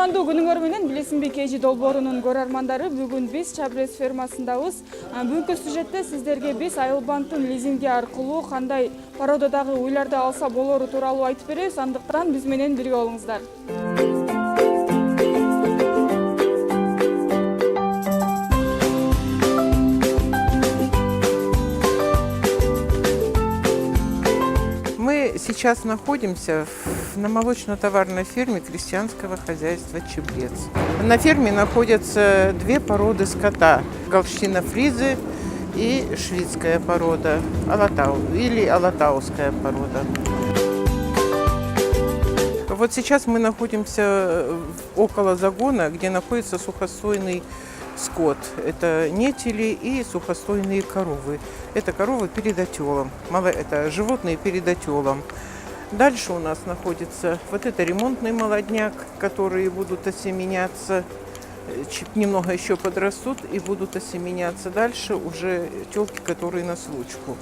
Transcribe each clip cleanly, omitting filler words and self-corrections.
Кутмандуу күнүңөр менен, билесиңби KG долбоорунун көрөрмандары, бүгүн биз Чабрес фермасындабыз. Бүгүнкү сюжетте сиздерге биз айылбандын лизинги аркылуу кандай породадагы уйларды алса болору тууралуу айтып беребиз. Андыктан биз менен бирге болуңуздар. Мы сейчас находимся на молочно-товарной ферме крестьянского хозяйства Чабрец. На ферме находятся две породы скота – галштино-фризы и шведская порода, или алатауская порода. Вот сейчас мы находимся около загона, где находится сухостойный скот. Это нетели и сухостойные коровы. Это коровы перед отелом. Это животные перед отелом. Дальше у нас находится вот это ремонтный молодняк, которые будут осеменяться. Немного еще подрастут и будут осеменяться. Дальше уже телки, которые на случку.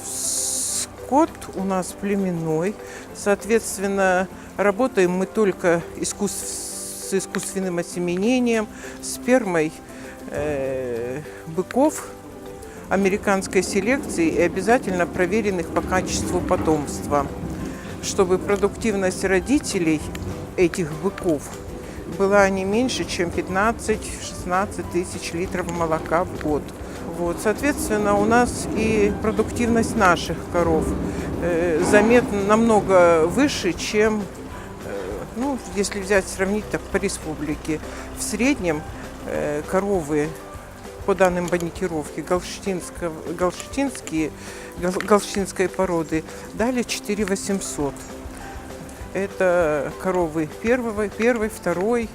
Скот у нас племенной. Соответственно, работаем мы только с искусственным осеменением, спермой быков американской селекции и обязательно проверенных по качеству потомства, чтобы продуктивность родителей этих быков была не меньше, чем 15-16 тысяч литров молока в год. Вот, соответственно, у нас и продуктивность наших коров заметно намного выше, чем, если взять, сравнить так по республике. В среднем коровы по данным баникировки галштинской породы дали 4800. Это коровы первой, второй,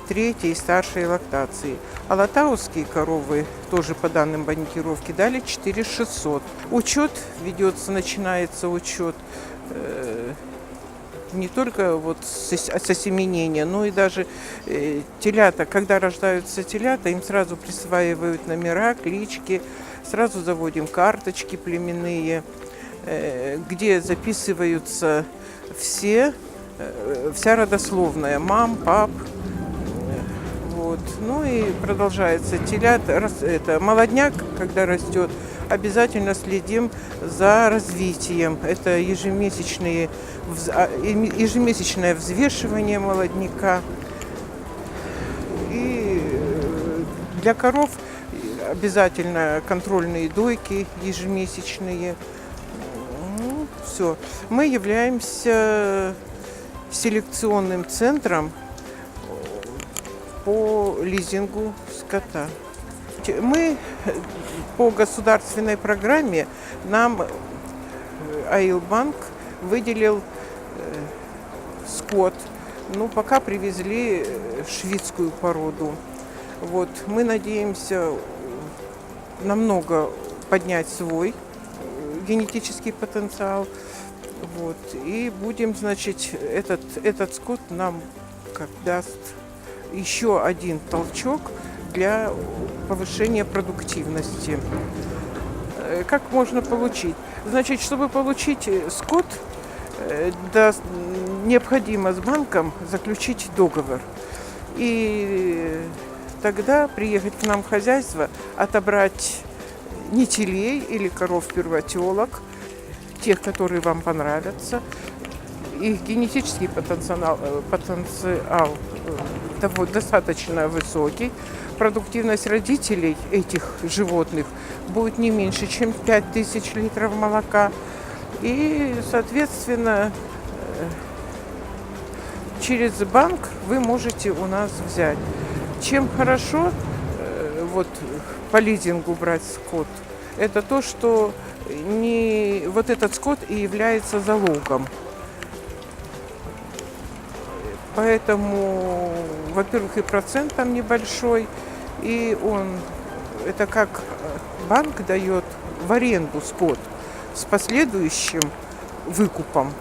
третьей и старшей лактации. Алатауские коровы, тоже по данным баникировки, дали 4600. Учет ведется, начинается учет не только вот с осеменения, но и даже телята. Когда рождаются телята, им сразу присваивают номера, клички, сразу заводим карточки племенные, где записываются вся родословная, мам, пап. Вот. Ну и продолжается телята, молодняк, когда растет, обязательно следим за развитием. Это ежемесячное взвешивание молодняка. И для коров обязательно контрольные дойки ежемесячные. Все. Мы являемся селекционным центром по лизингу скота. Мы по государственной программе, нам Айылбанк выделил скот. Пока привезли шведскую породу. Вот. Мы надеемся намного поднять свой генетический потенциал. Вот. И будем, этот скот нам даст еще один толчок для повышения продуктивности. Как можно получить? Чтобы получить скот, необходимо с банком заключить договор. И тогда приехать к нам в хозяйство, отобрать нетелей или коров-первотелок, тех, которые вам понравятся. Их генетический потенциал достаточно высокий. Продуктивность родителей этих животных будет не меньше, чем 5000 литров молока. И, соответственно, через банк вы можете у нас взять. Чем хорошо по лизингу брать скот, это то, что этот скот и является залогом. Поэтому, во-первых, и процент там небольшой, и это как банк дает в аренду скот с последующим выкупом.